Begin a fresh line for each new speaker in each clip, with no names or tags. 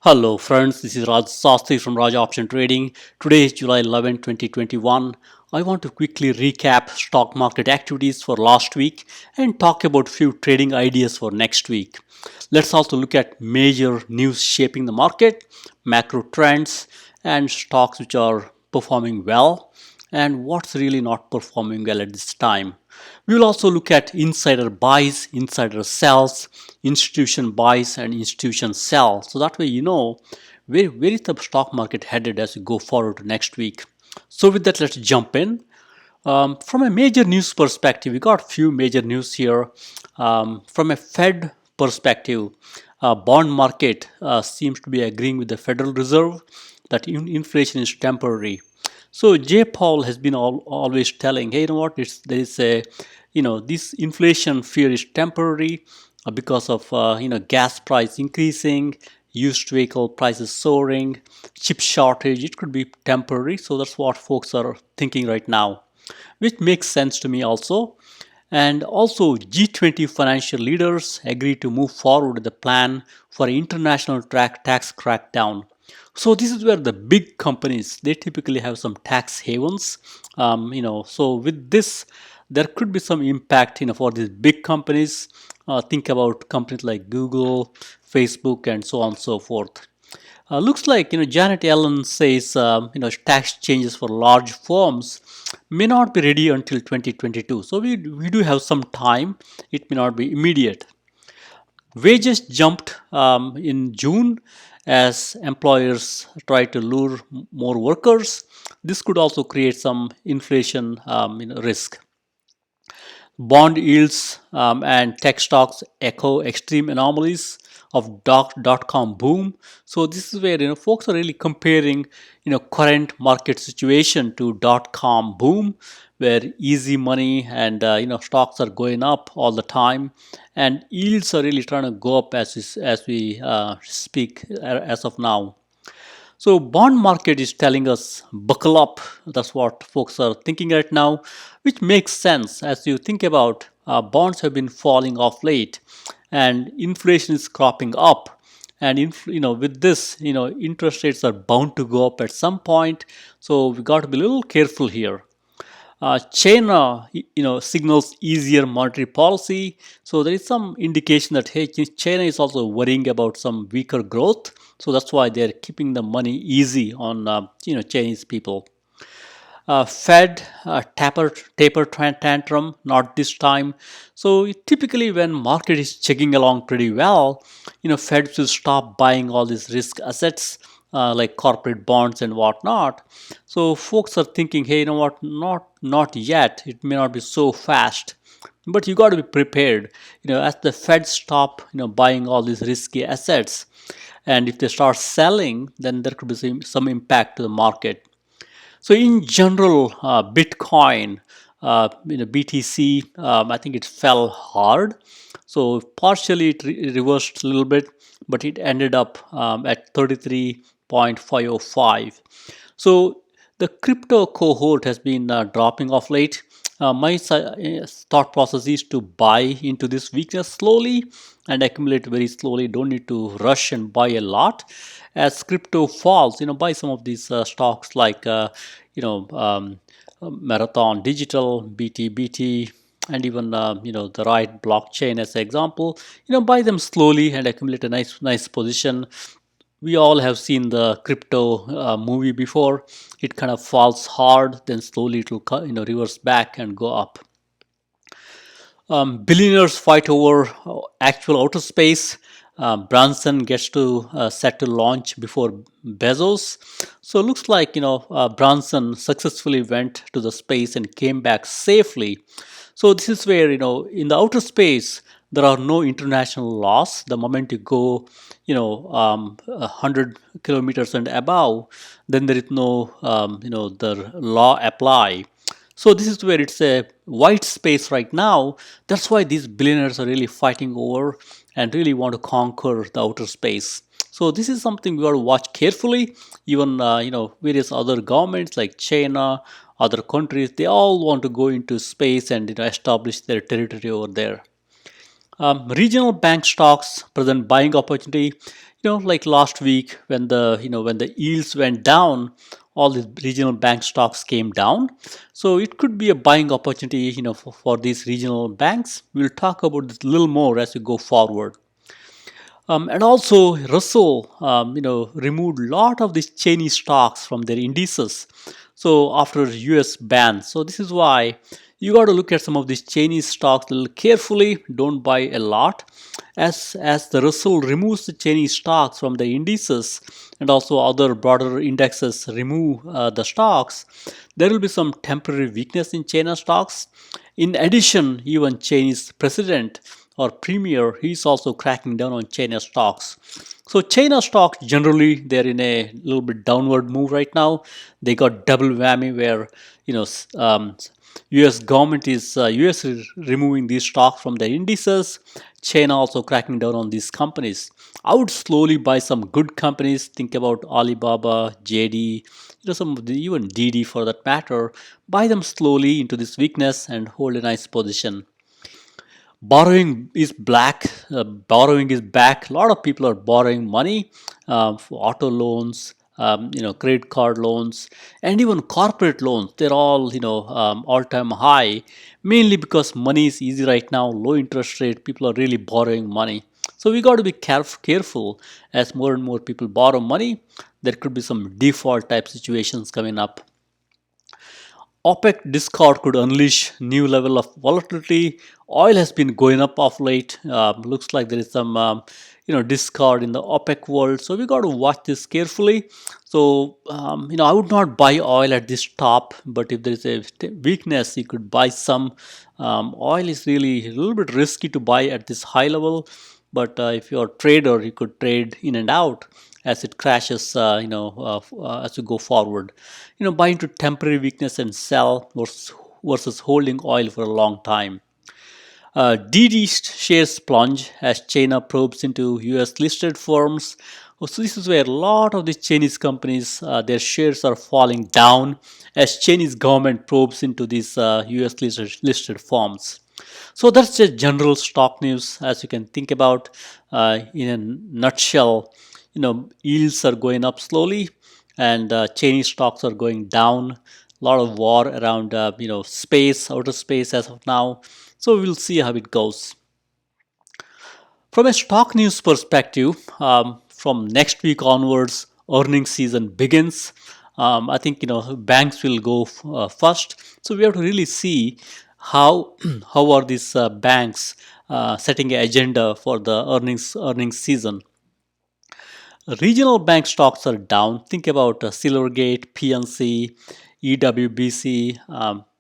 Hello friends, this is Raj Sastry from Raj Option Trading. Today is July 11, 2021. I want to quickly recap stock market activities for last week and talk about few trading ideas for next week. Let's also look at major news shaping the market, macro trends, and stocks which are performing well and what's really not performing well at this time. We will also look at insider buys, insider sells, institution buys, and institution sells. So that way you know where is the stock market headed as we go forward to next week. So with that, let's jump in. From a major news perspective, we got few major news here. From a Fed perspective, bond market seems to be agreeing with the Federal Reserve that inflation is temporary. So Jay Powell has been always telling, hey, you know what? There is a, this inflation fear is temporary because of gas price increasing, used vehicle prices soaring, chip shortage. It could be temporary. So that's what folks are thinking right now, which makes sense to me also. And also G20 financial leaders agreed to move forward with the plan for an international tax crackdown. So this is where the big companies, they typically have some tax havens. So with this, there could be some impact, for these big companies. Think about companies like Google, Facebook, and so on and so forth. Looks like Janet Yellen says tax changes for large firms may not be ready until 2022. So we do have some time. It may not be immediate. Wages jumped in June as employers try to lure more workers. This could also create some inflation risk. Bond yields and tech stocks echo extreme anomalies of dot-com boom. So this is where folks are really comparing current market situation to dot-com boom, where easy money and stocks are going up all the time, and yields are really trying to go up as we speak as of now. So bond market is telling us buckle up. That's what folks are thinking right now, which makes sense as you think about bonds have been falling off late, and inflation is cropping up. And with this, interest rates are bound to go up at some point. So we got to be a little careful here. China, signals easier monetary policy. So there is some indication that hey, China is also worrying about some weaker growth. So that's why they're keeping the money easy on Chinese people. Fed taper tantrum, not this time. So typically when market is chugging along pretty well, Fed will stop buying all these risk assets like corporate bonds and whatnot. So folks are thinking, hey, you know what? Not yet. It may not be so fast, but you got to be prepared. As the Fed stop buying all these risky assets, and if they start selling, then there could be some impact to the market. So in general, Bitcoin, BTC, I think it fell hard. So partially it reversed a little bit, but it ended up at 33.505. So the crypto cohort has been dropping off late. My thought process is to buy into this weakness slowly and accumulate very slowly. Don't need to rush and buy a lot. As crypto falls, buy some of these stocks like Marathon Digital, BT, and even the right blockchain as an example. Buy them slowly and accumulate a nice position. We all have seen the crypto movie before. It kind of falls hard, then slowly it will reverse back and go up. Billionaires fight over actual outer space. Branson gets to set to launch before Bezos. So it looks like Branson successfully went to the space and came back safely. So this is where in the outer space there are no international laws. The moment you go 100 kilometers and above, then there is no the law apply. So this is where it's a white space right now. That's why these billionaires are really fighting over and really want to conquer the outer space. So this is something we got to watch carefully. Even various other governments like China, other countries, they all want to go into space and establish their territory over there. Regional bank stocks present buying opportunity. Like last week when the yields went down, all these regional bank stocks came down. So it could be a buying opportunity, for these regional banks. We'll talk about this a little more as we go forward. And also, Russell, removed a lot of these Chinese stocks from their indices. So after US ban, so this is why you got to look at some of these Chinese stocks a little carefully. Don't buy a lot, as the Russell removes the Chinese stocks from the indices, and also other broader indexes remove the stocks. There will be some temporary weakness in China stocks. In addition, even Chinese president or premier, he's also cracking down on China stocks. So China stocks generally they're in a little bit downward move right now. They got double whammy where U.S. government is U.S. is removing these stocks from the indices. China also cracking down on these companies. I would slowly buy some good companies. Think about Alibaba, JD, some of the even DD for that matter. Buy them slowly into this weakness and hold a nice position. Borrowing is back. A lot of people are borrowing money for auto loans, credit card loans, and even corporate loans. They're all all-time high, mainly because money is easy right now, low interest rate. People are really borrowing money. So we got to be careful as more and more people borrow money. There could be some default type situations coming up. OPEC discord could unleash new level of volatility. Oil has been going up of late. Looks like there is some discord in the OPEC world. So we got to watch this carefully. So I would not buy oil at this top, but if there is a weakness, you could buy some. Oil is really a little bit risky to buy at this high level, but if you're a trader, you could trade in and out as it crashes, as we go forward. Buy into temporary weakness and sell versus holding oil for a long time. DD shares plunge as China probes into US listed firms. So this is where a lot of these Chinese companies, their shares are falling down as Chinese government probes into these US listed firms. So that's just general stock news as you can think about. In a nutshell, yields are going up slowly and Chinese stocks are going down. A lot of war around outer space as of now. So we'll see how it goes. From a stock news perspective, from next week onwards, earnings season begins. I think banks will go first. So we have to really see how how are these banks setting an agenda for the earnings season. Regional bank stocks are down. Think about Silvergate, PNC, EWBC,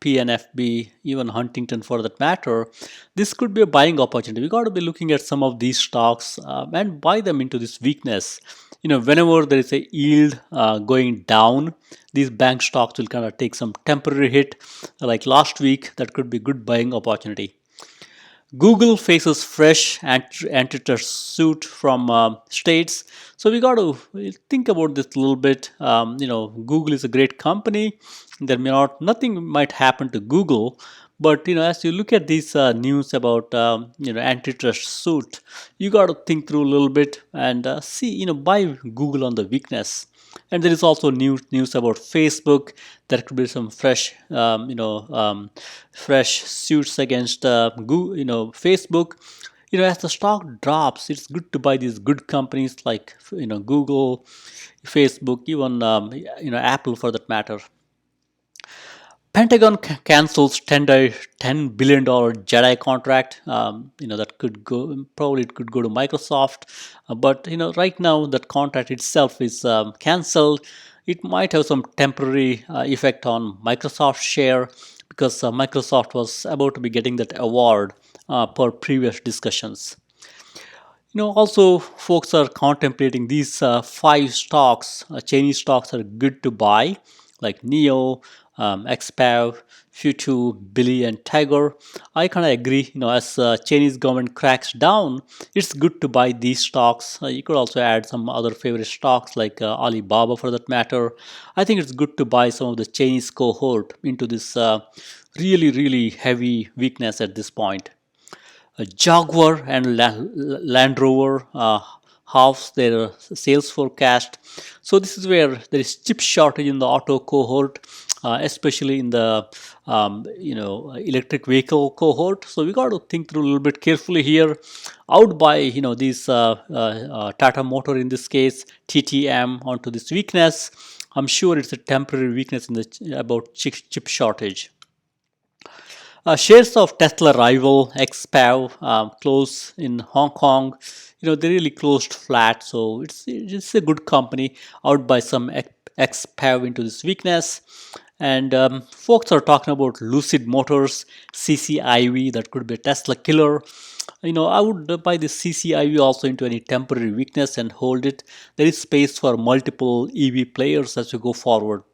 PNFB, even Huntington for that matter. This could be a buying opportunity. We got to be looking at some of these stocks and buy them into this weakness. Whenever there is a yield going down, these bank stocks will kind of take some temporary hit. Like last week, that could be good buying opportunity. Google faces fresh antitrust suit from states. So we got to think about this a little bit. Google is a great company. There may not nothing might happen to Google, but as you look at these news about antitrust suit, you got to think through a little bit and see buy Google on the weakness. And there is also news about Facebook. There could be some fresh suits against Facebook. As the stock drops, it's good to buy these good companies like Google, Facebook, even Apple for that matter. Pentagon cancels $10 billion Jedi contract. That could go, probably it could go to Microsoft. But right now that contract itself is cancelled. It might have some temporary effect on Microsoft share because Microsoft was about to be getting that award per previous discussions. Also folks are contemplating these five stocks. Chinese stocks are good to buy, like Neo, XPAV, Futu, Billy, and Tiger. I kind of agree. As Chinese government cracks down, it's good to buy these stocks. You could also add some other favorite stocks like Alibaba for that matter. I think it's good to buy some of the Chinese cohort into this really, really heavy weakness at this point. Jaguar and Land Rover halves their sales forecast. So this is where there is chip shortage in the auto cohort, especially in the electric vehicle cohort. So we got to think through a little bit carefully here. I would buy these Tata Motor in this case, TTM onto this weakness. I'm sure it's a temporary weakness in the about chip shortage. Shares of Tesla rival XPAV close in Hong Kong. They really closed flat, so it's a good company. Out by some XPAV into this weakness. And folks are talking about Lucid Motors, CCIV, that could be a Tesla killer. I would buy the CCIV also into any temporary weakness and hold it. There is space for multiple EV players as we go forward.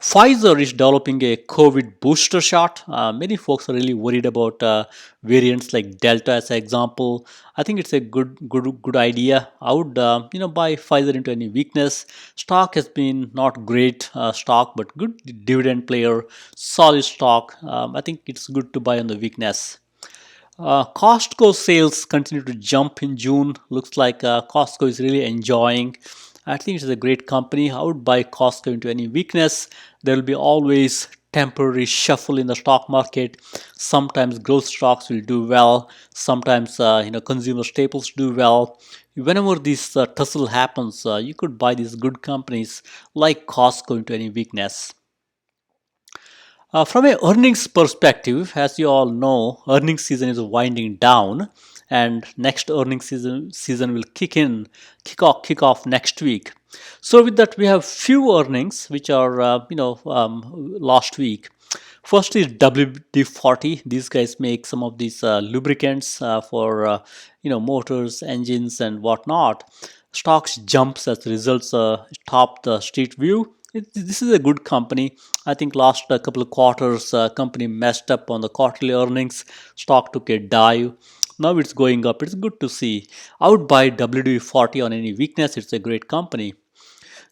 Pfizer is developing a COVID booster shot. Many folks are really worried about variants like Delta as an example. I think it's a good idea. I would buy Pfizer into any weakness. Stock has been not great stock, but good dividend player, solid stock. I think it's good to buy on the weakness. Costco sales continue to jump in June. Looks like Costco is really enjoying. I think it's a great company. I would buy Costco into any weakness. There will be always temporary shuffle in the stock market. Sometimes growth stocks will do well. Sometimes consumer staples do well. Whenever this tussle happens, you could buy these good companies like Costco into any weakness. From a earnings perspective, as you all know, earnings season is winding down, and next earnings season will kick off next week. So with that, we have few earnings which are last week. First is WD-40. These guys make some of these lubricants for motors, engines, and whatnot. Stocks jumps as results top the street view. This is a good company. I think last couple of quarters, company messed up on the quarterly earnings. Stock took a dive. Now it's going up. It's good to see. I would buy WD-40 on any weakness. It's a great company.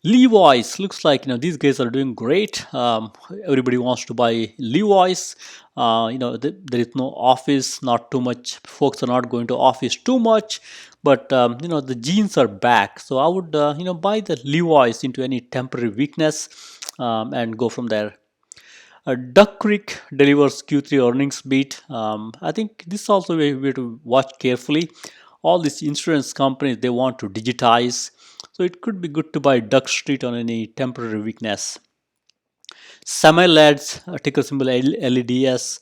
Levi's looks like these guys are doing great. Everybody wants to buy Levi's. There is no office, not too much. Folks are not going to office too much, but the jeans are back. So I would buy the Levi's into any temporary weakness and go from there. Duck Creek delivers Q3 earnings beat. I think this is also we have to watch carefully. All these insurance companies, they want to digitize. So it could be good to buy Duck Street on any temporary weakness. Semi-Labs, ticker symbol LEDS,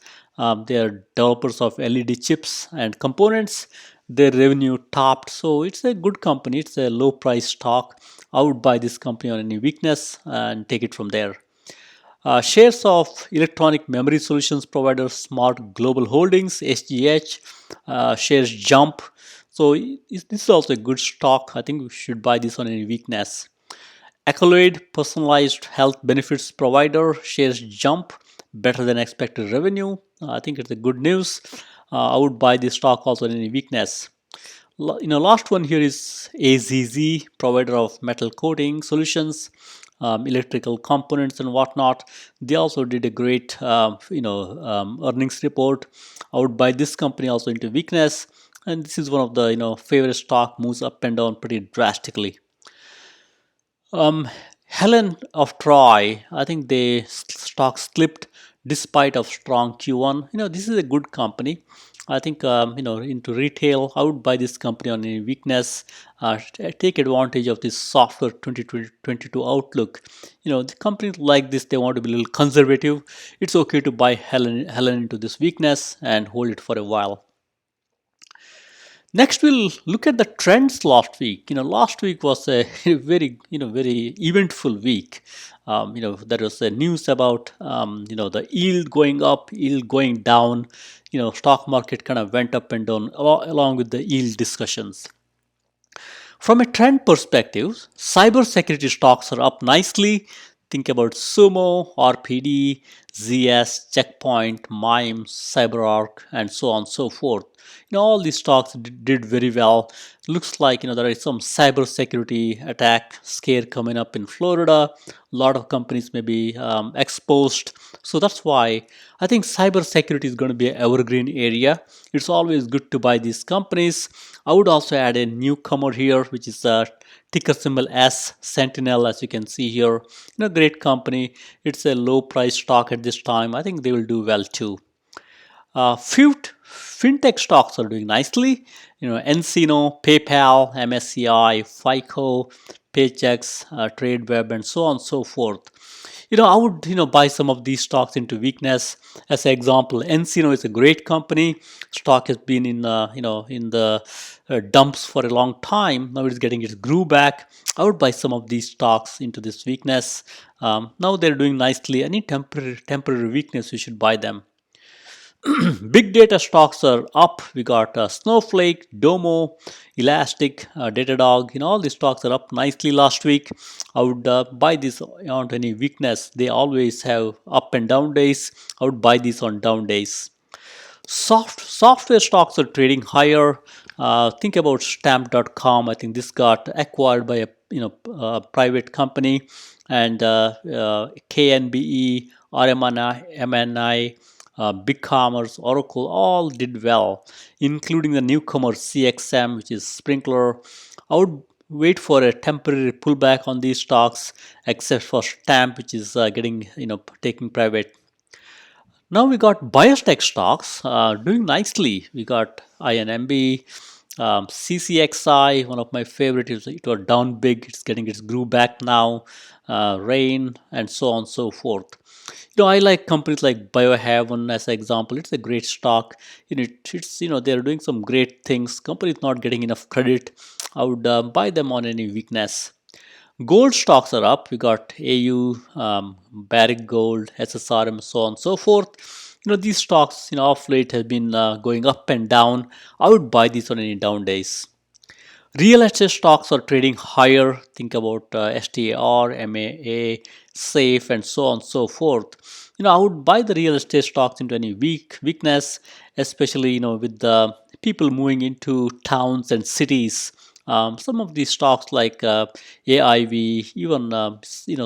they are developers of LED chips and components. Their revenue topped, so it's a good company. It's a low price stock. I would buy this company on any weakness and take it from there. Shares of electronic memory solutions provider Smart Global Holdings (SGH) shares jump. So this is also a good stock. I think we should buy this on any weakness. Accolade personalized health benefits provider shares jump, better than expected revenue. I think it's a good news. I would buy this stock also on any weakness. Last one here is AZZ, provider of metal coating solutions, electrical components and whatnot. They also did a great earnings report. I would buy this company also into weakness, and this is one of the favorite stock, moves up and down pretty drastically. Helen of Troy, I think the stock slipped despite of strong Q1. This is a good company. I think into retail, I would buy this company on any weakness. Take advantage of this softer 2022 outlook. The companies like this, they want to be a little conservative. It's okay to buy Helen into this weakness and hold it for a while. Next, we'll look at the trends last week. Last week was a very eventful week. There was a news about the yield going up, yield going down. Stock market kind of went up and down along with the yield discussions. From a trend perspective, cybersecurity stocks are up nicely. think about Sumo, RPD, ZS, Checkpoint, MIME, CyberArk, and so on and so forth. All these stocks did very well. Looks like there is some cyber security attack scare coming up in Florida. A lot of companies may be exposed. So that's why I think cyber security is going to be an evergreen area. It's always good to buy these companies. I would also add a newcomer here, which is ticker symbol S, Sentinel, as you can see here. Great company. It's a low price stock at this time. I think they will do well too. Few fintech stocks are doing nicely. Encino, PayPal, MSCI, FICO, Paychex, TradeWeb, and so on and so forth. I would buy some of these stocks into weakness. As an example, Encino is a great company. Stock has been in in the dumps for a long time. Now it's getting its groove back. I would buy some of these stocks into this weakness. Now they're doing nicely. Any temporary weakness, you should buy them. Big data stocks are up. We got Snowflake, Domo, Elastic, Datadog. All these stocks are up nicely last week. I would buy these on any weakness. They always have up and down days. I would buy these on down days. Software stocks are trading higher. Think about Stamp.com. I think this got acquired by a private company, and KNBE, MNI, BigCommerce, Oracle, all did well, including the newcomer CXM, which is Sprinkler. I would wait for a temporary pullback on these stocks, except for Stamp, which is getting taking private. Now we got biotech stocks doing nicely. We got INMB, CCXI, one of my favorites. It was down big. It's getting its groove back now. Rain, and so on and so forth. I like companies like Biohaven as an example. It's a great stock. It's they're doing some great things. Company is not getting enough credit. I would buy them on any weakness. Gold stocks are up. We got AU, Barrick Gold, SSRM, so on and so forth. These stocks, off late have been going up and down. I would buy these on any down days. Real estate stocks are trading higher. Think about STAR, MAA, SAFE, and so on and so forth. I would buy the real estate stocks into any weakness, especially with the people moving into towns and cities. Some of these stocks like AIV, even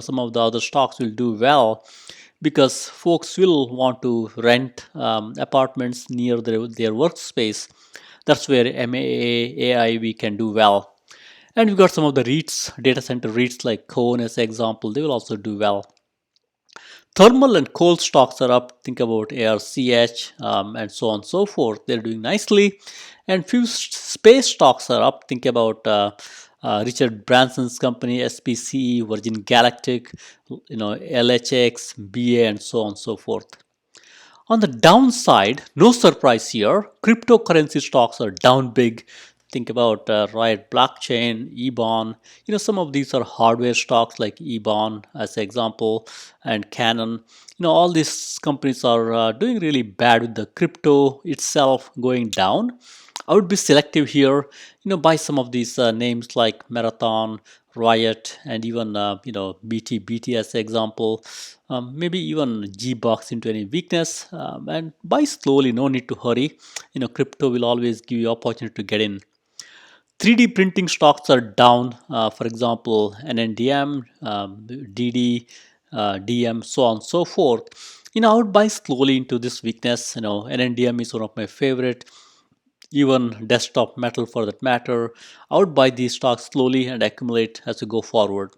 some of the other stocks will do well because folks will want to rent apartments near their workspace. That's where MAA, AIV can do well. And we've got some of the REITs, data center REITs like Cone as an example. They will also do well. Thermal and coal stocks are up. Think about ARCH and so on and so forth. They're doing nicely. And few space stocks are up. Think about Richard Branson's company, SPC, Virgin Galactic, LHX, BA, and so on and so forth. On the downside, no surprise here, cryptocurrency stocks are down big. Think about Riot Blockchain, Ebon. Some of these are hardware stocks like Ebon as an example, and Canon. All these companies are doing really bad with the crypto itself going down. I would be selective here. Buy some of these names like Marathon, Riot, and even BT as an example. Maybe even G-Box into any weakness, and buy slowly. No need to hurry. Crypto will always give you opportunity to get in. 3D printing stocks are down. For example, NNDM, DD, DM, so on and so forth. I would buy slowly into this weakness. NNDM is one of my favorite. Even desktop metal for that matter. I would buy these stocks slowly and accumulate as we go forward.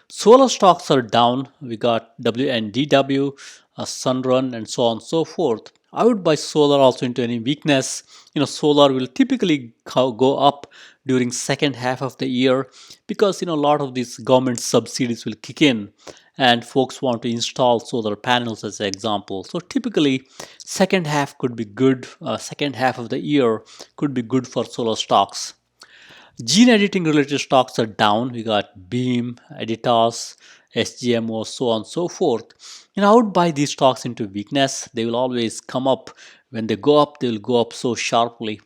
Solar stocks are down. We got WNDW, Sunrun, and so on and so forth. I would buy solar also into any weakness. Solar will typically go up during second half of the year because a lot of these government subsidies will kick in and folks want to install solar panels as an example. So typically second half could be good. Second half of the year could be good for solar stocks. Gene editing related stocks are down. We got Beam, Editas, SGMO, so on and so forth. I would buy these stocks into weakness. They will always come up. When they go up, they will go up so sharply.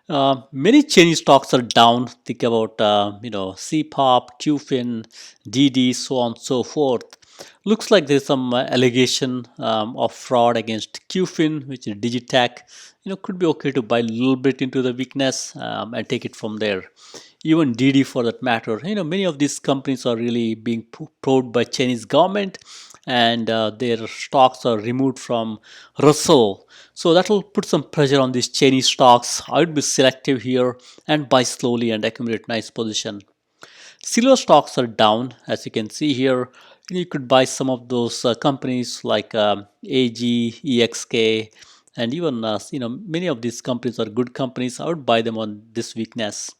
Many Chinese stocks are down. Think about CPOP, QFIN, DD, so on and so forth. Looks like there's some allegation of fraud against QFIN, which is Digitech. Could be okay to buy a little bit into the weakness and take it from there. Even DD for that matter. Many of these companies are really being probed by Chinese government, and their stocks are removed from Russell. So that will put some pressure on these Chinese stocks. I would be selective here and buy slowly and accumulate nice position. Silver stocks are down, as you can see here. You could buy some of those companies like AG, EXK, and even many of these companies are good companies. I would buy them on this weakness.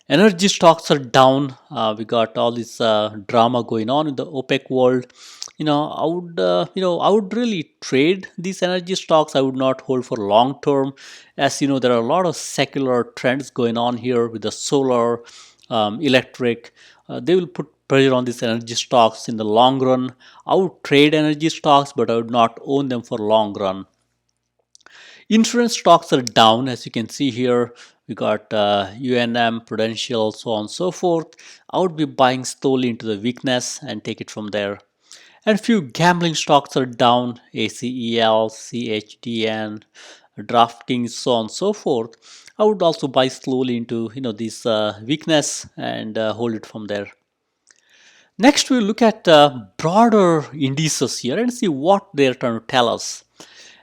Energy stocks are down. We got all this drama going on in the OPEC world. I would really trade these energy stocks. I would not hold for long term, as there are a lot of secular trends going on here with the solar, electric. They will put pressure on these energy stocks in the long run. I would trade energy stocks, but I would not own them for long run. Insurance stocks are down, as you can see here. We got UNM, Prudential, so on and so forth. I would be buying slowly into the weakness and take it from there. And few gambling stocks are down, ACEL, CHDN, DraftKings, so on and so forth. I would also buy slowly into this weakness and hold it from there. Next, we'll look at broader indices here and see what they're trying to tell us.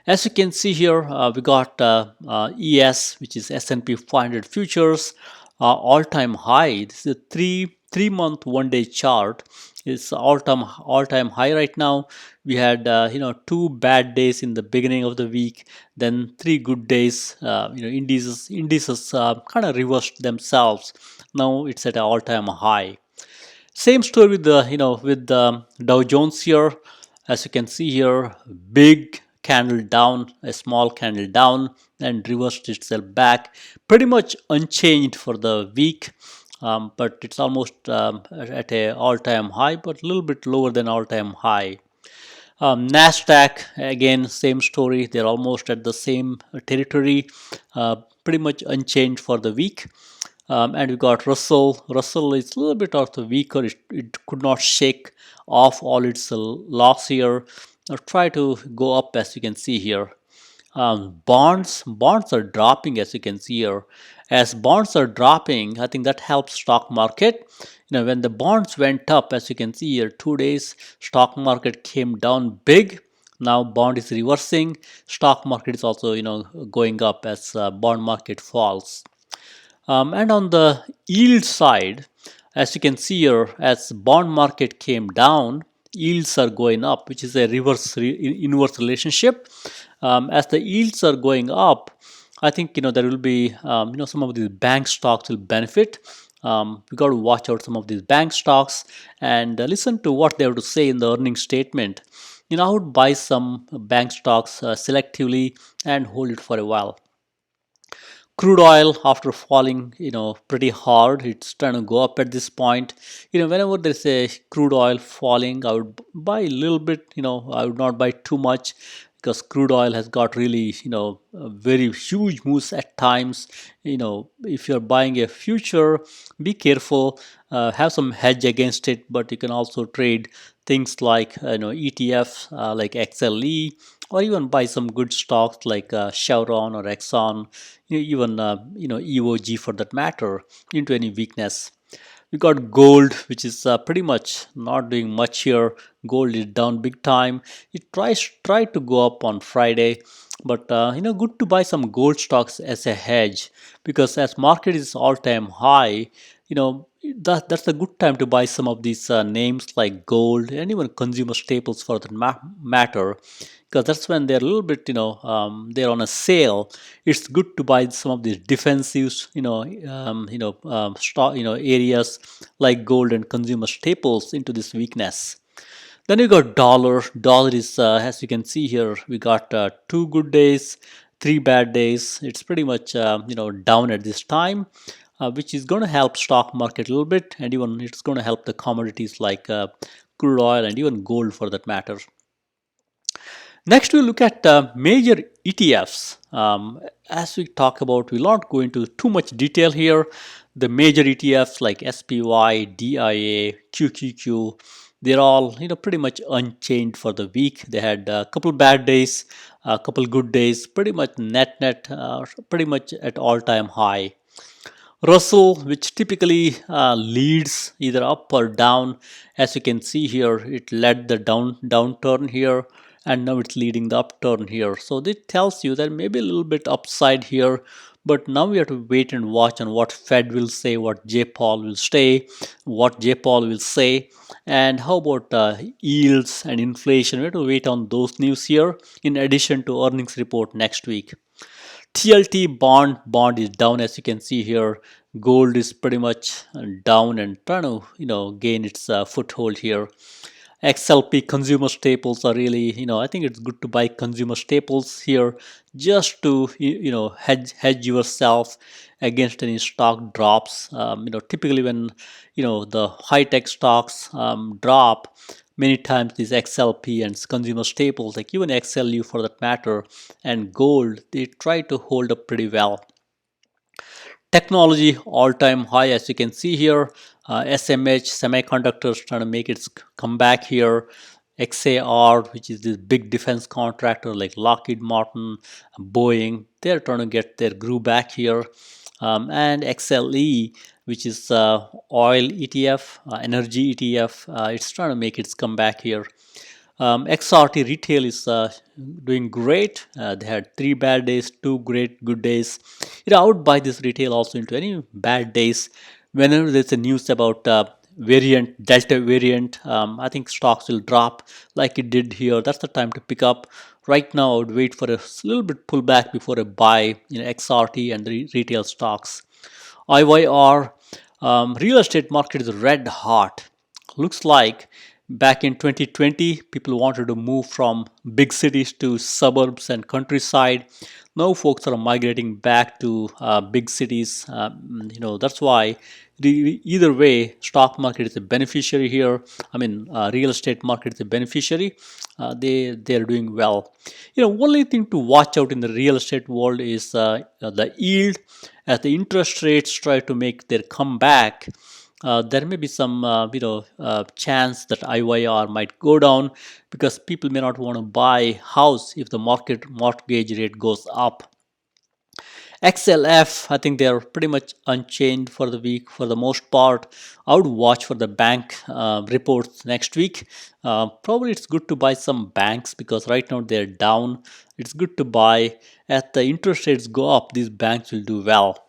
As you can see here, we got ES, which is S&P 500 futures, all-time high. This is a three-month, one-day chart. It's all-time high right now. We had 2 bad days in the beginning of the week, then 3 good days. Indices kind of reversed themselves. Now it's at an all-time high. Same story with the Dow Jones here. As you can see here, big candle down, a small candle down, and reversed itself back. Pretty much unchanged for the week, but it's almost at a all-time high, but a little bit lower than all-time high. Nasdaq, again, same story. They're almost at the same territory, pretty much unchanged for the week. And we got Russell. Russell is a little bit of the weaker. It could not shake off all its loss here. Try to go up, as you can see here. Bonds are dropping, as you can see here. As bonds are dropping, I think that helps stock market. When the bonds went up, as you can see here, 2 days, stock market came down big. Now bond is reversing. Stock market is also going up as bond market falls. And on the yield side, as you can see here, as bond market came down, yields are going up, which is a inverse relationship. As the yields are going up, I think there will be some of these bank stocks will benefit. We got to watch out some of these bank stocks and listen to what they have to say in the earnings statement. I would buy some bank stocks selectively and hold it for a while. Crude oil, after falling pretty hard, it's trying to go up at this point. Whenever there's a crude oil falling, I would buy a little bit. I would not buy too much, because crude oil has got really very huge moves at times. If you're buying a future, be careful, have some hedge against it, but you can also trade things like ETFs like XLE, or even buy some good stocks like Chevron or Exxon, even EOG for that matter, into any weakness. We got gold, which is pretty much not doing much here. Gold is down big time. It tried to go up on Friday, but good to buy some gold stocks as a hedge, because as market is all-time high, that's a good time to buy some of these names like gold and even consumer staples for that matter, because that's when they're a little bit they're on a sale. It's good to buy some of these defensive stock areas like gold and consumer staples into this weakness. Then we got dollar. Dollar is, as you can see here, we got 2 good days, 3 bad days. It's pretty much down at this time, which is going to help stock market a little bit, and even it's going to help the commodities like crude oil and even gold for that matter. Next, we'll look at major ETFs. As we talk about, we'll not go into too much detail here. The major ETFs like SPY, DIA, QQQ, they're all pretty much unchanged for the week. They had a couple bad days, a couple good days, pretty much net pretty much at all-time high. Russell, which typically leads either up or down, as you can see here, it led the downturn here, and now it's leading the upturn here. So this tells you that maybe a little bit upside here, but now we have to wait and watch on what Fed will say, what J. Paul will say, and how about yields and inflation. We have to wait on those news here, in addition to earnings report next week. TLT bond is down, as you can see here. Gold is pretty much down and trying to gain its foothold here. XLP consumer staples are really, I think it's good to buy consumer staples here, just to hedge yourself against any stock drops. Typically when the high tech stocks drop, many times these XLP and consumer staples, like even XLU for that matter, and gold, they try to hold up pretty well. Technology all-time high, as you can see here. SMH semiconductors trying to make its comeback here. XAR, which is this big defense contractor like Lockheed Martin, Boeing, they're trying to get their groove back here. And XLE, which is oil ETF, energy ETF, it's trying to make its comeback here. XRT retail is doing great. They had 3 bad days, 2 great good days. I would buy this retail also into any bad days. Whenever there's a news about variant, Delta variant, I think stocks will drop like it did here. That's the time to pick up. Right now, I would wait for a little bit pullback before I buy XRT and the retail stocks. IYR, real estate market is red hot. Looks like back in 2020, people wanted to move from big cities to suburbs and countryside. Now folks are migrating back to big cities. That's why either way, stock market is a beneficiary here. Real estate market is a beneficiary. They're doing well. Only thing to watch out in the real estate world is the yield. As the interest rates try to make their comeback, there may be some chance that IYR might go down, because people may not want to buy house if the mortgage rate goes up. XLF, I think they are pretty much unchanged for the week for the most part. I would watch for the bank reports next week. Probably it's good to buy some banks, because right now they're down. It's good to buy. As the interest rates go up, these banks will do well.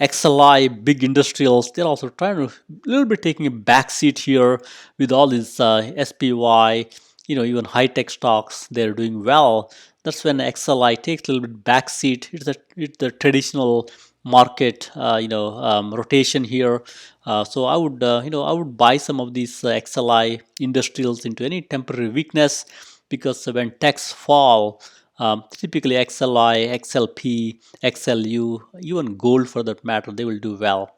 XLI, big industrials, they're also trying to a little bit taking a back seat here with all these SPY, even high tech stocks, they're doing well. That's when XLI takes a little bit back seat. It's the traditional market, rotation here. So I would, I would buy some of these XLI industrials into any temporary weakness, because when techs fall, typically XLI, XLP, XLU, even gold for that matter, they will do well.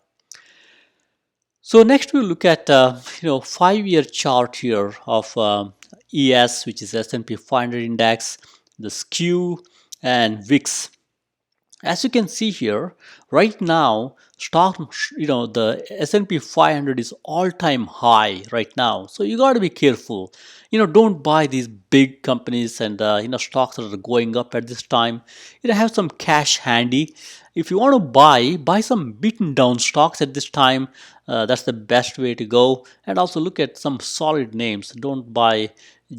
So next we'll look at 5-year chart here of ES, which is S&P 500 index, the SKU, and VIX. As you can see here, right now, the S&P 500 is all-time high right now. So you got to be careful. Don't buy these big companies and stocks that are going up at this time. Have some cash handy. If you want to buy some beaten down stocks at this time. That's the best way to go. And also look at some solid names. Don't buy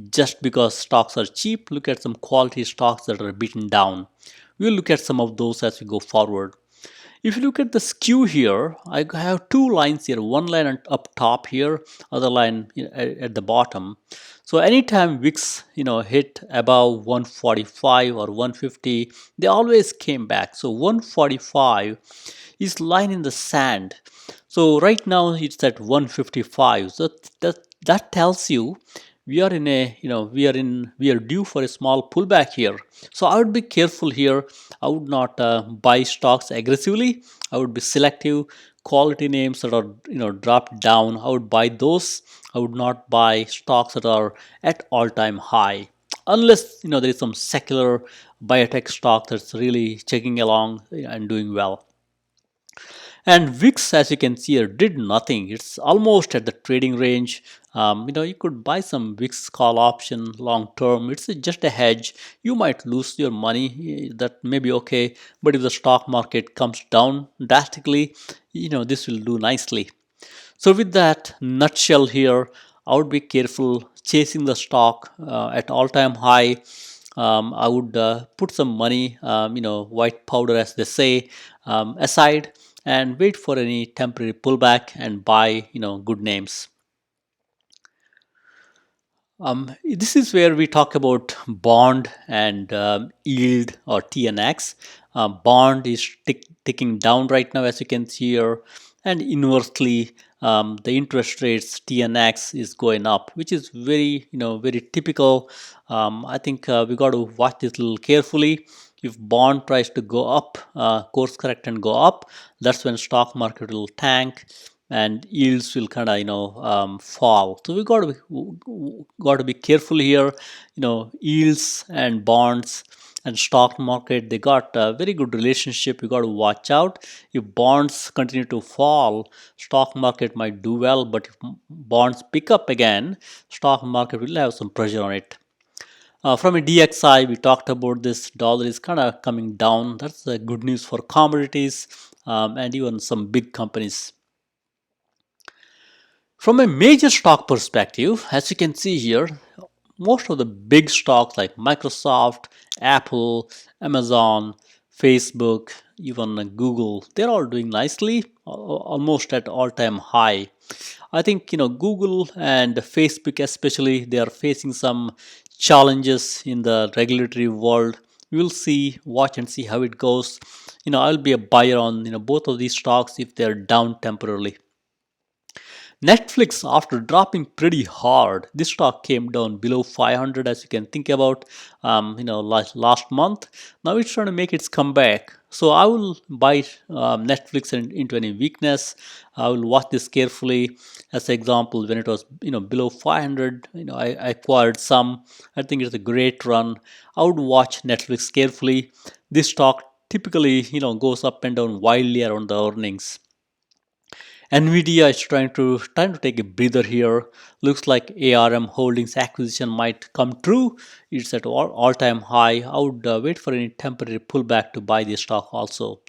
just because stocks are cheap. Look at some quality stocks that are beaten down. We'll look at some of those as we go forward. If you look at the skew here, I have 2 lines here, one line up top here, other line at the bottom. So anytime VIX hit above 145 or 150, they always came back. So 145 is line in the sand. So right now it's at 155. So that tells you we are in a we are due for a small pullback here. So I would be careful here. I would not buy stocks aggressively. I would be selective. Quality names that are dropped down, I would buy those. I would not buy stocks that are at all-time high. unless there is some secular biotech stock that's really checking along and doing well. And VIX, as you can see here, did nothing. It's almost at the trading range. You could buy some VIX call option long term. It's just a hedge. You might lose your money. That may be okay. But if the stock market comes down drastically, this will do nicely. So with that nutshell here, I would be careful chasing the stock at all-time high. I would put some money, white powder as they say, aside and wait for any temporary pullback and buy, good names. This is where we talk about bond and yield or TNX. Bond is ticking down right now, as you can see here, and inversely, the interest rates TNX is going up, which is very typical. I think we got to watch this a little carefully. If bond tries to go up, course correct and go up, that's when stock market will tank and yields will kind of fall. So we got to be careful here. Yields and bonds and stock market, they got a very good relationship. We got to watch out. If bonds continue to fall, stock market might do well, but if bonds pick up again, stock market will have some pressure on it. From a DXI, we talked about this. Dollar is kind of coming down. That's good news for commodities and even some big companies. From a major stock perspective, as you can see here, most of the big stocks like Microsoft, Apple, Amazon, Facebook, even Google, they're all doing nicely, almost at all-time high. I think Google and Facebook especially, they are facing some challenges in the regulatory world. We'll see, watch and see how it goes. I'll be a buyer on both of these stocks if they're down temporarily. Netflix, after dropping pretty hard, this stock came down below 500, as you can think about, last month. Now it's trying to make its comeback. So I will buy Netflix into any weakness. I will watch this carefully. As an example, when it was below 500, I acquired some. I think it's a great run. I would watch Netflix carefully. This stock typically goes up and down wildly around the earnings. Nvidia is trying to take a breather here. Looks like ARM Holdings acquisition might come true. It's at all-time high. I would wait for any temporary pullback to buy this stock also.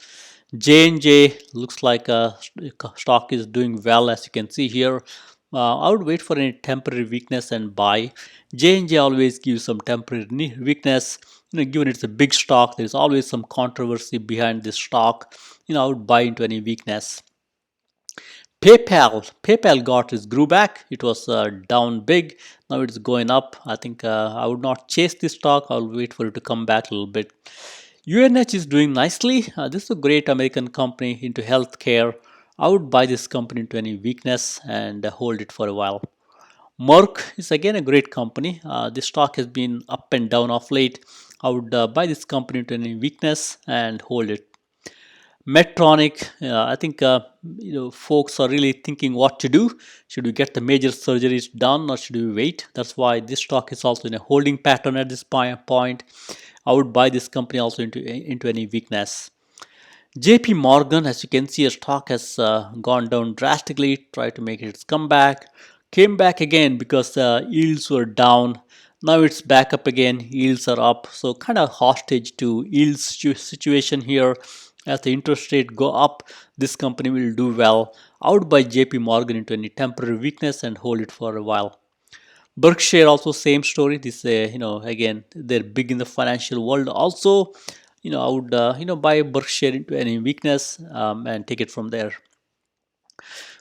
J&J looks like a stock is doing well, as you can see here. I would wait for any temporary weakness and buy. J&J always gives some temporary weakness. Given it's a big stock, there's always some controversy behind this stock. I would buy into any weakness. PayPal grew back. It was down big. Now it's going up. I think I would not chase this stock. I'll wait for it to come back a little bit. UNH is doing nicely. This is a great American company into healthcare. I would buy this company into any weakness and hold it for a while. Merck is again a great company. This stock has been up and down of late. I would buy this company into any weakness and hold it. Medtronic, I think folks are really thinking what to do. Should we get the major surgeries done or should we wait? That's why this stock is also in a holding pattern at this point. I would buy this company also into any weakness. JP Morgan, as you can see, a stock has gone down drastically, tried to make its comeback, came back again because yields were down. Now it's back up again, yields are up. So kind of hostage to yields situation here. As the interest rate go up, this company will do well. I would buy JP Morgan into any temporary weakness and hold it for a while. Berkshire also same story. This again they're big in the financial world also. I would buy Berkshire into any weakness and take it from there.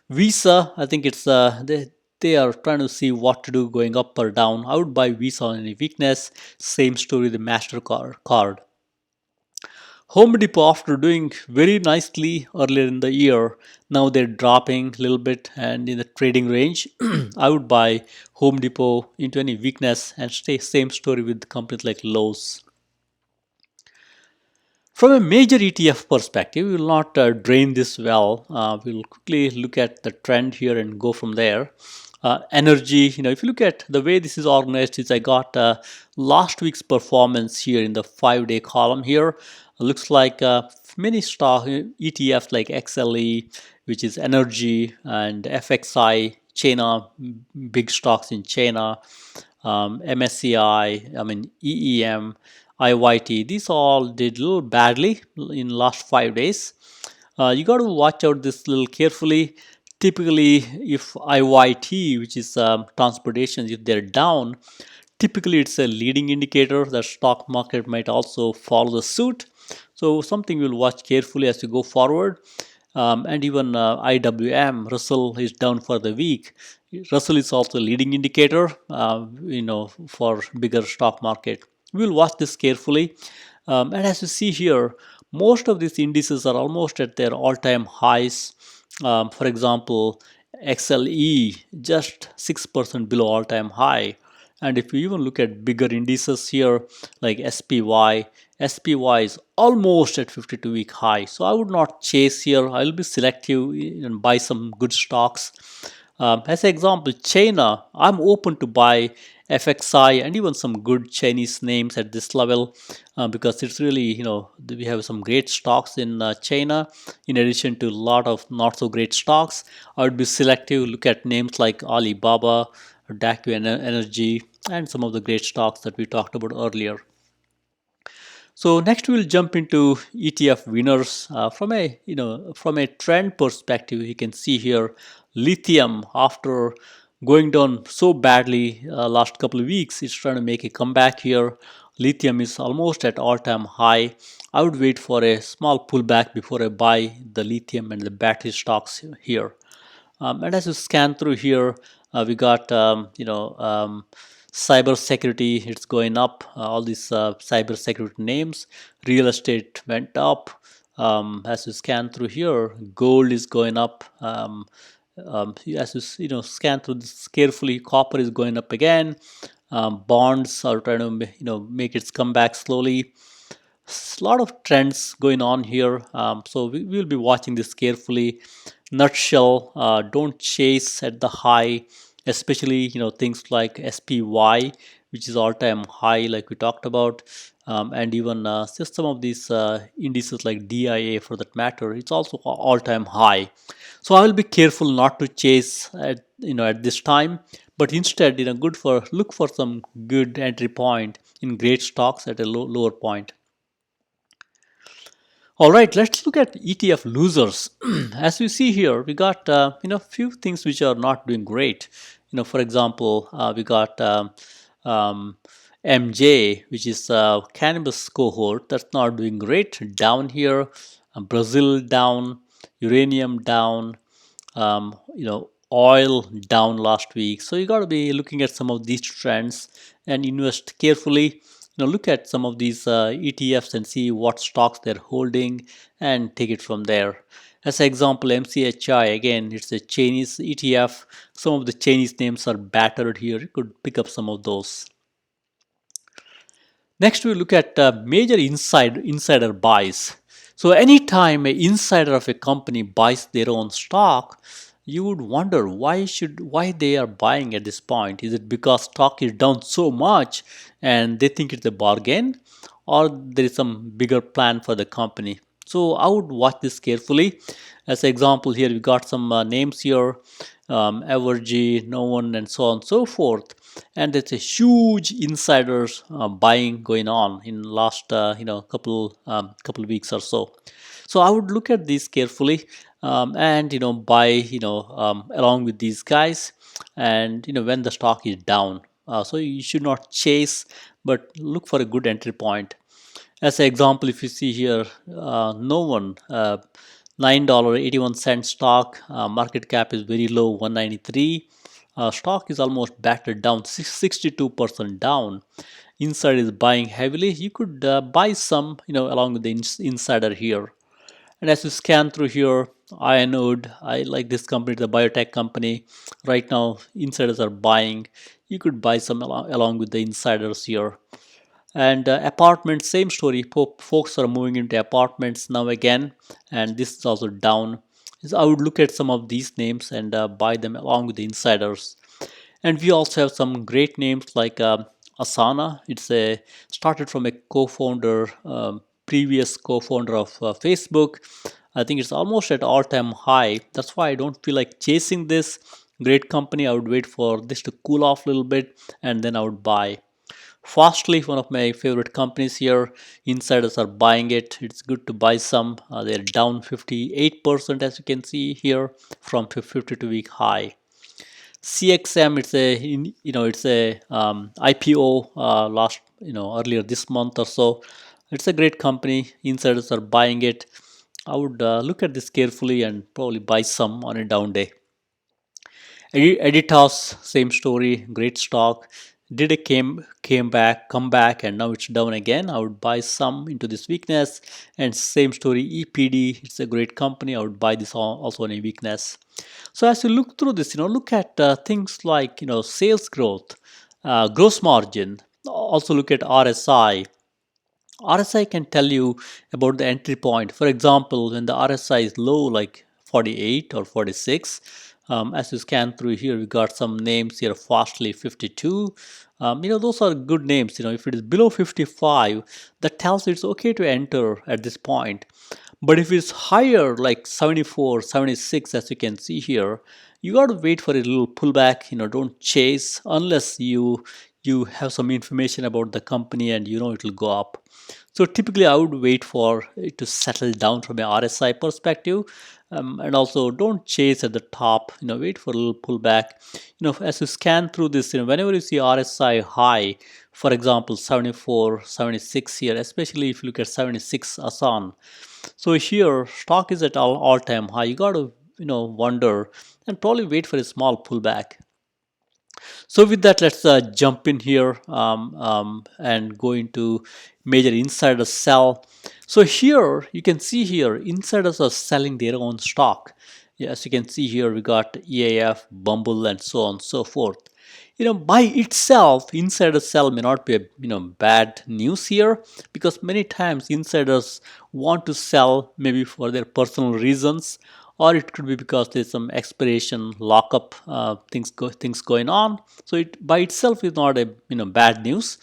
Visa, I think it's they are trying to see what to do going up or down. I would buy Visa on any weakness. Same story the MasterCard. Home Depot, after doing very nicely earlier in the year, now they're dropping a little bit and in the trading range. I would buy Home Depot into any weakness and stay same story with companies like Lowe's. From a major ETF perspective, we will not drain this well. We'll quickly look at the trend here and go from there. Energy, if you look at the way this is organized, is I got last week's performance here in the 5-day column here. Looks like many stock ETFs like XLE, which is energy, and FXI, China, big stocks in China, MSCI, EEM, IYT, these all did a little badly in last 5 days. You got to watch out this little carefully. Typically, if IYT, which is transportation, if they're down, typically it's a leading indicator that stock market might also follow the suit. So something we'll watch carefully as we go forward. And even IWM, Russell is down for the week. Russell is also a leading indicator, for bigger stock market. We'll watch this carefully. And as you see here, most of these indices are almost at their all-time highs. For example, XLE just 6% below all-time high. And if you even look at bigger indices here like SPY is almost at 52-week high. So I would not chase here. I'll be selective and buy some good stocks. As an example, China, I'm open to buy FXI and even some good Chinese names at this level because it's really, we have some great stocks in China in addition to a lot of not so great stocks. I would be selective, look at names like Alibaba, Daqo Energy, and some of the great stocks that we talked about earlier. So next we'll jump into ETF winners. From a trend perspective, you can see here lithium, after going down so badly last couple of weeks, it's trying to make a comeback here. Lithium is almost at all-time high. I would wait for a small pullback before I buy the lithium and the battery stocks here. And as you scan through here, we got cyber security, it's going up. All these cyber security names. Real estate went up. As you scan through here, gold is going up. As you scan through this carefully, copper is going up again. Bonds are trying to make its comeback slowly. A lot of trends going on here, so we will be watching this carefully. Nutshell, don't chase at the high, especially things like SPY, which is all-time high like we talked about, and even just some of these indices like DIA for that matter, it's also all-time high. So I will be careful not to chase at this time, but instead look for some good entry point in great stocks at a lower point. All right, let's look at ETF losers. As we see here, we got few things which are not doing great. For example, we got MJ, which is cannabis cohort, that's not doing great. Down here, Brazil down, uranium down, oil down last week. So you got to be looking at some of these trends and invest carefully. Look at some of these ETFs and see what stocks they're holding and take it from there. As an example, MCHI, again, it's a Chinese ETF. Some of the Chinese names are battered here. You could pick up some of those. Next, we look at major insider buys. So anytime an insider of a company buys their own stock, you would wonder why they are buying at this point. Is it because stock is down so much and they think it's a bargain, or there is some bigger plan for the company? So I would watch this carefully. As an example, here we got some names here, Evergy, no one, and so on and so forth. And there's a huge insiders buying going on in last couple weeks or so. So I would look at these carefully and buy along with these guys, and when the stock is down. So you should not chase, but look for a good entry point. As an example, if you see here, no one. $9.81 stock, market cap is very low, 193. Stock is almost battered down, 62% down. Insider is buying heavily. You could buy some, along with the insider here. And as you scan through here, Ironwood, I like this company, the biotech company. Right now, insiders are buying. You could buy some along with the insiders here. And apartments, same story. Folks are moving into apartments now again, and this is also down. So I would look at some of these names and buy them along with the insiders. And we also have some great names like Asana. It's a started from a co-founder, previous co-founder of Facebook. I think it's almost at all-time high. That's why I don't feel like chasing this great company. I would wait for this to cool off a little bit and then I would buy. Fastly, one of my favorite companies here. Insiders are buying it. It's good to buy some. They're down 58% as you can see here from 52-week high. CXM, it's a it's a IPO last earlier this month or so. It's a great company. Insiders are buying it. I would look at this carefully and probably buy some on a down day. Editas, same story, great stock. Did it come back, and now it's down again. I would buy some into this weakness, and same story. EPD, it's a great company. I would buy this also on a weakness. So as you look through this, look at things like sales growth, gross margin. Also look at RSI. RSI can tell you about the entry point. For example, when the RSI is low, like 48 or 46, as you scan through here, we got some names here, Fastly 52. Those are good names. If it is below 55, that tells you it's okay to enter at this point. But if it's higher, like 74, 76, as you can see here, you got to wait for a little pullback. Don't chase unless you have some information about the company and it will go up. So typically I would wait for it to settle down from a RSI perspective, and also don't chase at the top. Wait for a little pullback. As you scan through this, whenever you see RSI high, for example 74, 76 here, especially if you look at 76 Asan. So here stock is at all-time high. You got to wonder and probably wait for a small pullback. So with that, let's jump in here and go into major insider sell. So here you can see here insiders are selling their own stock. As you can see here, we got EAF, Bumble, and so on and so forth. By itself, insider sell may not be a bad news here, because many times insiders want to sell maybe for their personal reasons, or it could be because there's some expiration lockup things going on. So it by itself is not a bad news.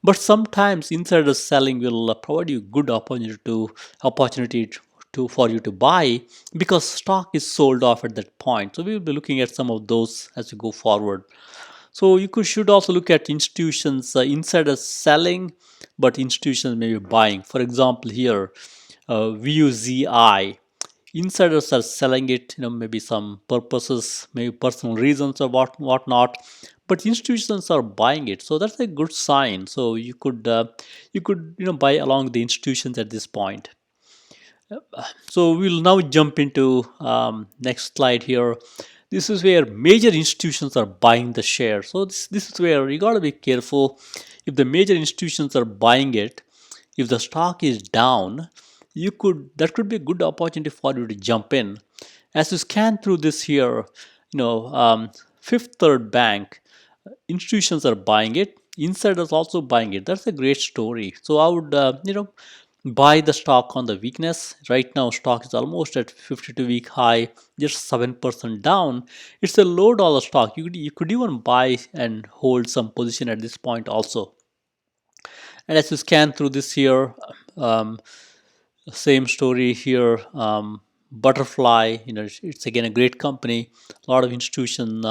But sometimes insider selling will provide you good opportunity to for you to buy, because stock is sold off at that point. So we will be looking at some of those as we go forward. So you should also look at institutions, insiders selling, but institutions may be buying. For example, here, VUZI, insiders are selling it, maybe some purposes, maybe personal reasons or whatnot, but institutions are buying it. So that's a good sign. So you could buy along the institutions at this point. So we'll now jump into next slide here. This is where major institutions are buying the share. So this is where you got to be careful. If the major institutions are buying it, if the stock is down, that could be a good opportunity for you to jump in. As you scan through this here, Fifth Third Bank, institutions are buying it, insiders also buying it. That's a great story. So I would buy the stock on the weakness. Right now stock is almost at 52-week high, just 7% down. It's a low dollar stock. You could even buy and hold some position at this point also. And as you scan through this here, same story here. Butterfly, it's again a great company. A lot of institution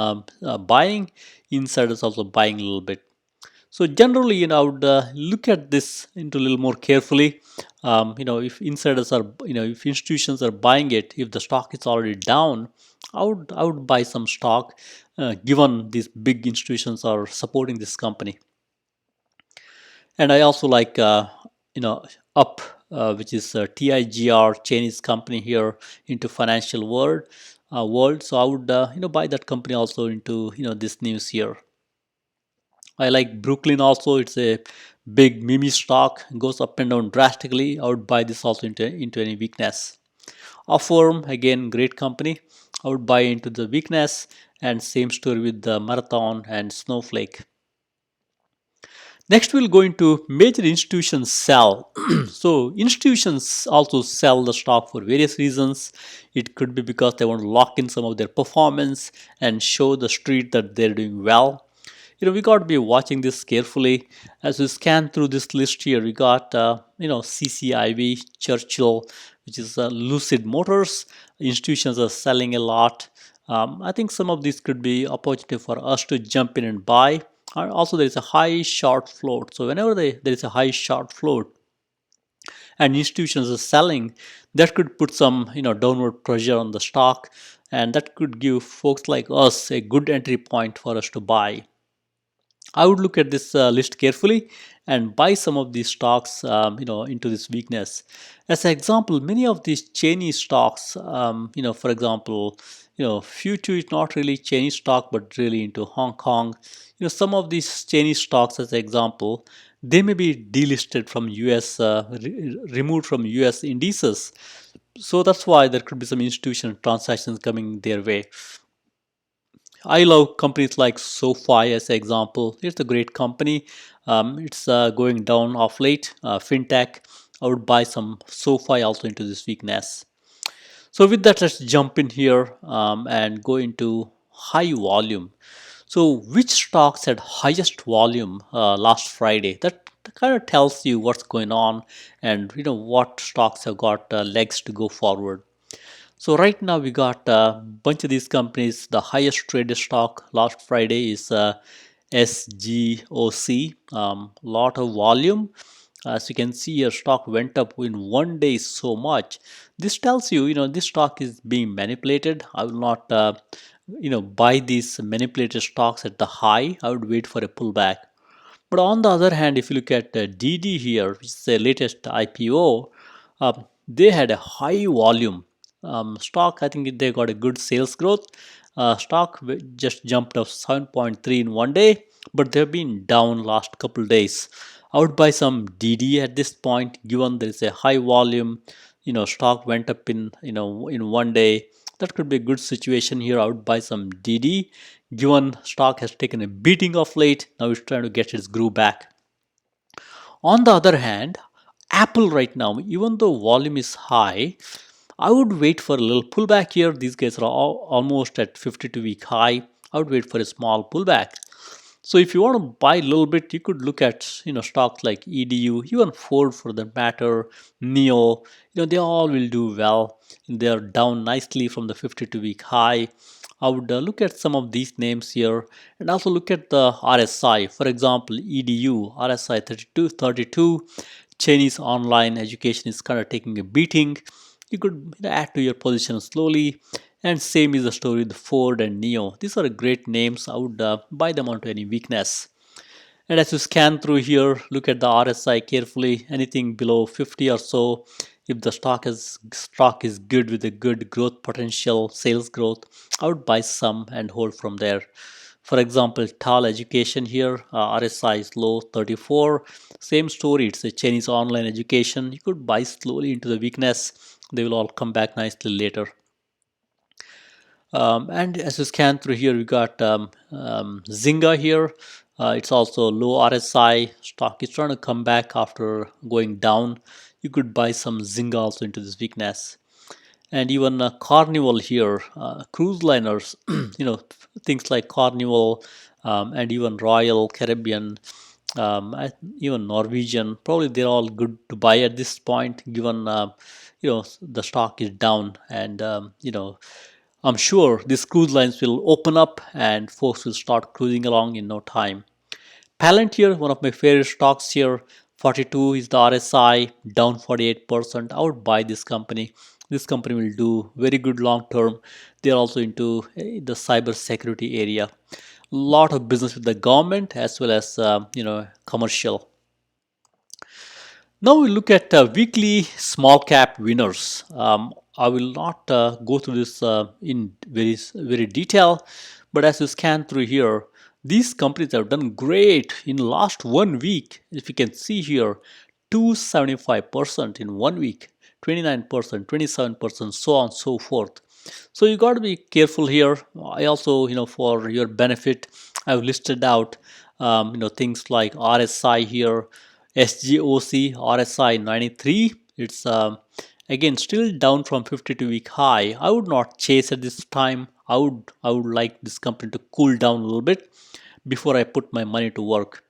buying, insiders also buying a little bit. So generally, I would look at this into a little more carefully. If insiders are, if institutions are buying it, if the stock is already down, I would buy some stock, given these big institutions are supporting this company. And I also like, Up, which is a TIGR Chinese company here into financial world. So I would, buy that company also into, this news here. I like Brooklyn also. It's a big meme stock, goes up and down drastically. I would buy this also into any weakness. Affirm, again, great company. I would buy into the weakness, and same story with the Marathon and Snowflake. Next, we'll go into major institutions sell. So institutions also sell the stock for various reasons. It could be because they want to lock in some of their performance and show the street that they're doing well. We got to be watching this carefully. As we scan through this list here, we got CCIV, Churchill, which is Lucid Motors. Institutions are selling a lot. I think some of these could be opportunity for us to jump in and buy. Also, there is a high short float. So whenever there is a high short float and institutions are selling, that could put some downward pressure on the stock, and that could give folks like us a good entry point for us to buy. I would look at this list carefully and buy some of these stocks, into this weakness. As an example, many of these Chinese stocks, for example, Futu is not really Chinese stock, but really into Hong Kong. Some of these Chinese stocks, as an example, they may be delisted from US, removed from US indices. So that's why there could be some institutional transactions coming their way. I love companies like SoFi as an example. It's a great company. It's going down off late. Fintech. I would buy some SoFi also into this weakness. So with that, let's jump in here and go into high volume. So which stocks had highest volume last Friday? That kind of tells you what's going on and what stocks have got legs to go forward. So right now we got a bunch of these companies. The highest traded stock last Friday is SGOC. Lot of volume. As you can see, your stock went up in one day so much. This tells you, this stock is being manipulated. I will not, buy these manipulated stocks at the high. I would wait for a pullback. But on the other hand, if you look at DD here, which is the latest IPO, they had a high volume stock. I think they got a good sales growth. Stock just jumped up 7.3 in one day, but they've been down last couple days. I would buy some DD at this point, given there is a high volume. Stock went up in one day. That could be a good situation here. I would buy some DD, given stock has taken a beating of late. Now it's trying to get its groove back. On the other hand, Apple right now, even though volume is high, I would wait for a little pullback here. These guys are almost at 52-week high. I would wait for a small pullback. So if you want to buy a little bit, you could look at stocks like EDU, even Ford for that matter, Neo. They all will do well. They are down nicely from the 52-week high. I would look at some of these names here and also look at the RSI. For example, EDU, RSI 32. Chinese online education is kind of taking a beating. You could add to your position slowly. And same is the story with Ford and Neo. These are great names. I would buy them onto any weakness. And as you scan through here, look at the RSI carefully. Anything below 50 or so, if the stock is good with a good growth potential, sales growth, I would buy some and hold from there. For example, TAL Education here, RSI is low 34. Same story, it's a Chinese online education. You could buy slowly into the weakness. They will all come back nicely later. And as you scan through here, we got Zynga here. It's also low RSI. Stock is trying to come back after going down. You could buy some Zynga also into this weakness. And even Carnival here, cruise liners, things like Carnival and even Royal Caribbean, even Norwegian, probably they're all good to buy at this point, given the stock is down, and I'm sure these cruise lines will open up and folks will start cruising along in no time. Palantir, one of my favorite stocks here, 42 is the RSI, down 48%. I would buy this company. This company will do very good long term. They're also into the cyber security area. A lot of business with the government as well as commercial. Now we look at weekly small cap winners. I will not go through this in very detail, but as you scan through here, these companies have done great in last 1 week. If you can see here, 275% in 1 week, 29%, 27%, so on and so forth. So you got to be careful here. I also, for your benefit, I've listed out things like RSI here, SGOC, RSI 93. It's again still down from 52-week high. I would not chase at this time. I would like this company to cool down a little bit before I put my money to work.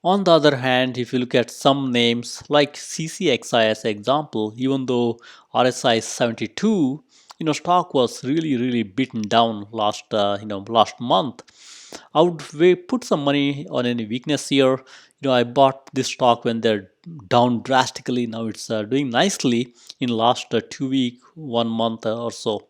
On the other hand, if you look at some names like CCXI as an example, even though RSI is 72, stock was really beaten down last month. I would put some money on any weakness here. I bought this stock when they're down drastically. Now it's doing nicely in last 2 week, 1 month or so.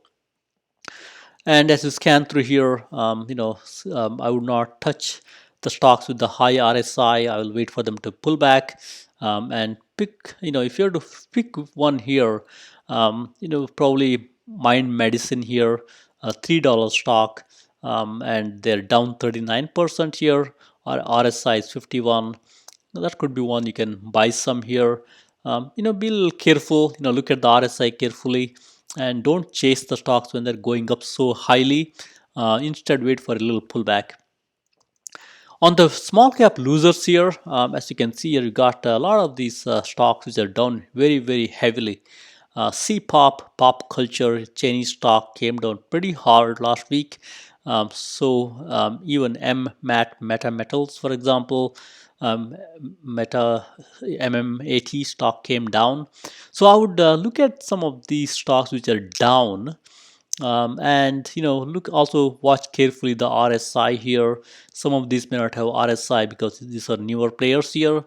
And as you scan through here, I would not touch the stocks with the high RSI. I will wait for them to pull back and pick. If you're to pick one here, probably Mind Medicine here, a $3 stock, and they're down 39% here. Our RSI is 51. That could be one you can buy some here. Be a little careful. Look at the RSI carefully, and don't chase the stocks when they're going up so highly. Instead, wait for a little pullback. On the small cap losers here, as you can see here, you got a lot of these stocks which are down very heavily. Pop culture, Chinese stock came down pretty hard last week. Even MMAT Meta Metals, for example, Meta MMAT stock came down. So I would look at some of these stocks which are down. And look, also watch carefully the RSI here. Some of these may not have RSI because these are newer players here.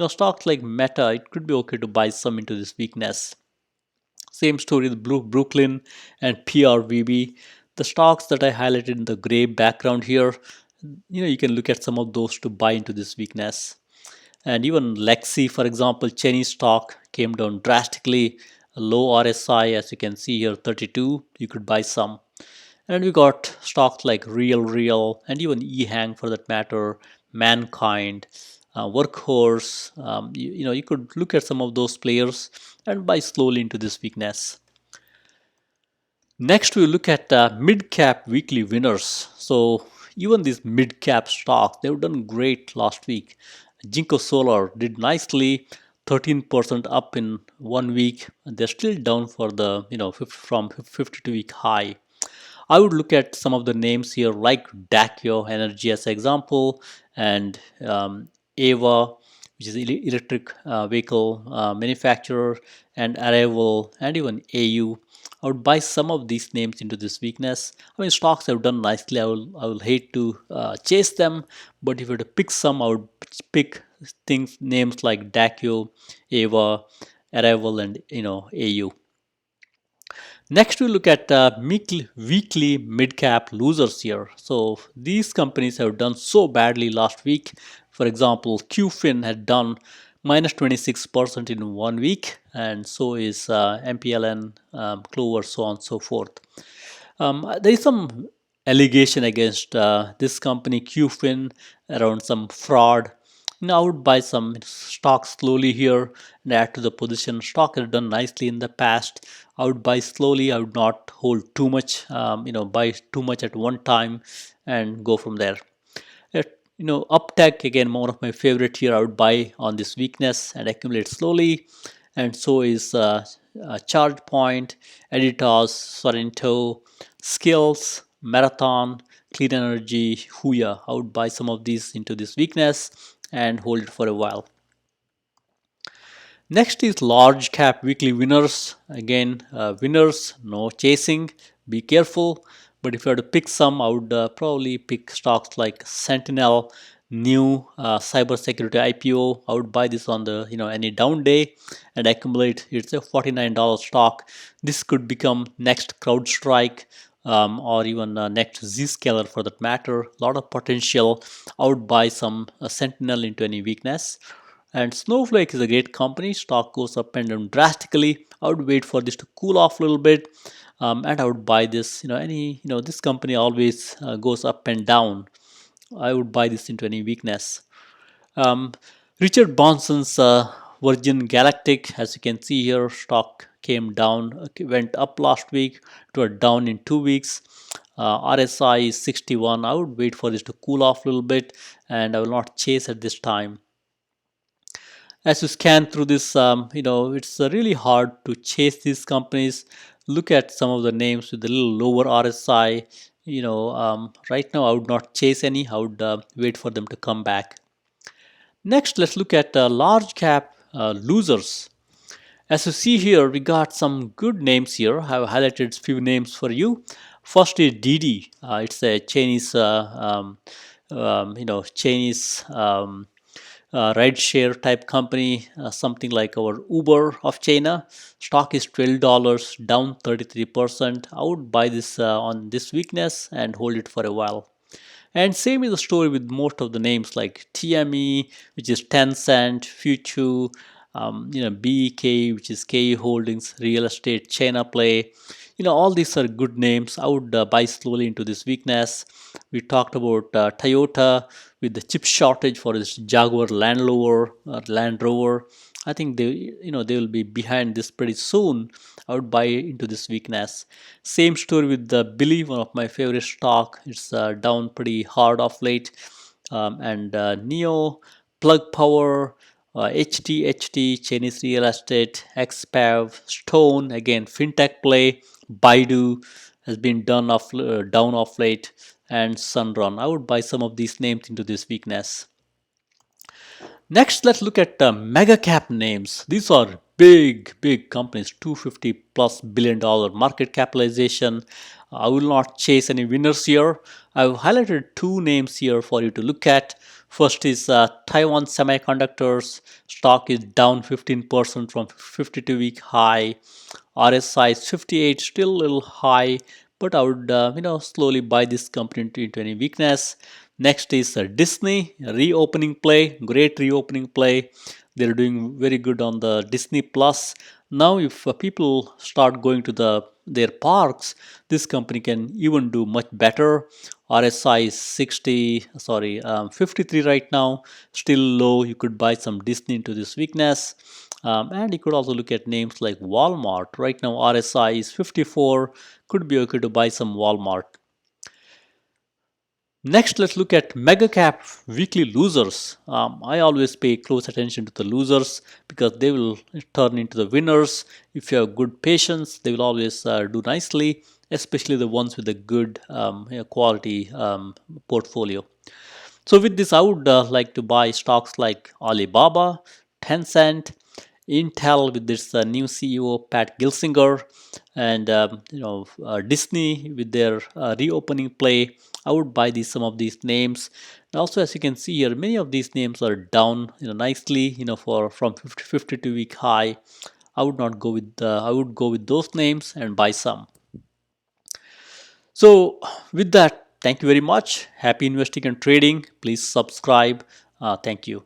Stocks like Meta, it could be okay to buy some into this weakness. Same story with Brooklyn and PRVB. The stocks that I highlighted in the gray background here, you can look at some of those to buy into this weakness. And even Lexi, for example, Chinese stock came down drastically. A low RSI, as you can see here, 32. You could buy some. And we got stocks like Real, and even EHang for that matter, MannKind, Workhorse. You could look at some of those players and buy slowly into this weakness. Next, we look at mid-cap weekly winners. So even these mid-cap stocks, they've done great last week. Jinko Solar did nicely, 13% up in 1 week. They're still down for the from 52-week high. I would look at some of the names here like Daqo Energy as an example, and AEVA, which is electric vehicle manufacturer, and Arrival, and even AU. I would buy some of these names into this weakness. I mean, stocks have done nicely. I will hate to chase them, but if you were to pick some, I would pick names like Daqo, AEVA, Arrival, and AU. Next, we look at weekly mid-cap losers here. So these companies have done so badly last week. For example, QFIN had done minus 26% in 1 week, and so is MPLN, Clover, so on and so forth. There is some allegation against this company QFIN around some fraud. I would buy some stock slowly here and add to the position. Stock has done nicely in the past. I would buy slowly. I would not hold too much. Buy too much at one time and go from there. UpTech, again, one of my favorite here. I would buy on this weakness and accumulate slowly. And so is ChargePoint, Editas, Sorrento, Skills, Marathon, Clean Energy, HUYA. I would buy some of these into this weakness and hold it for a while. Next is large cap weekly winners. Again, winners, no chasing, be careful. But if you had to pick some, I would probably pick stocks like Sentinel, new cybersecurity IPO. I would buy this on the any down day and accumulate. It's a $49 stock. This could become next CrowdStrike or even next Zscaler for that matter. A lot of potential. I would buy some Sentinel into any weakness. And Snowflake is a great company. Stock goes up and down drastically. I would wait for this to cool off a little bit, and I would buy this. This company always goes up and down. I would buy this into any weakness. Richard Branson's Virgin Galactic, as you can see here, stock came down, went up last week, it was down in 2 weeks. RSI is 61. I would wait for this to cool off a little bit, and I will not chase at this time. As you scan through this, it's really hard to chase these companies. Look at some of the names with a little lower RSI. Right now I would not chase any. I would wait for them to come back. Next, let's look at large cap losers. As you see here, we got some good names here. I have highlighted a few names for you. First is Didi. It's a Chinese, Chinese ride share type company, something like our Uber of China. Stock is $12, down 33%. I would buy this on this weakness and hold it for a while. And same is the story with most of the names like TME, which is Tencent, Futu, BEK, which is KE Holdings, Real Estate, China Play. All these are good names. I would buy slowly into this weakness. We talked about Toyota with the chip shortage for this Jaguar Land Rover. I think they will be behind this pretty soon. I would buy into this weakness. Same story with the Billy, one of my favorite stock. It's down pretty hard of late. And Neo, Plug Power, HT, Chinese Real Estate, XPAV, Stone, again fintech play, Baidu has been down off late, and Sunrun. I would buy some of these names into this weakness. Next, let's look at mega cap names. These are big companies, $250+ billion market capitalization. I will not chase any winners here. I've highlighted two names here for you to look at. First is Taiwan Semiconductors. Stock is down 15% from 52-week high. RSI is 58, still a little high, but I would slowly buy this company into any weakness. Next is Disney, reopening play, great reopening play. They're doing very good on the Disney Plus. Now, if people start going to their parks, this company can even do much better. RSI is 53 right now, still low. You could buy some Disney into this weakness. And you could also look at names like Walmart. Right now, RSI is 54. Could be okay to buy some Walmart. Next, let's look at mega cap weekly losers. I always pay close attention to the losers because they will turn into the winners. If you have good patience, they will always do nicely, especially the ones with a good quality portfolio. So with this, I would like to buy stocks like Alibaba, Tencent, Intel with this new CEO Pat Gelsinger, and Disney with their reopening play. I would buy some of these names. And also, as you can see here, many of these names are down nicely. From 52-week high. I would not go with I would go with those names and buy some. So with that, thank you very much. Happy investing and trading. Please subscribe. Thank you.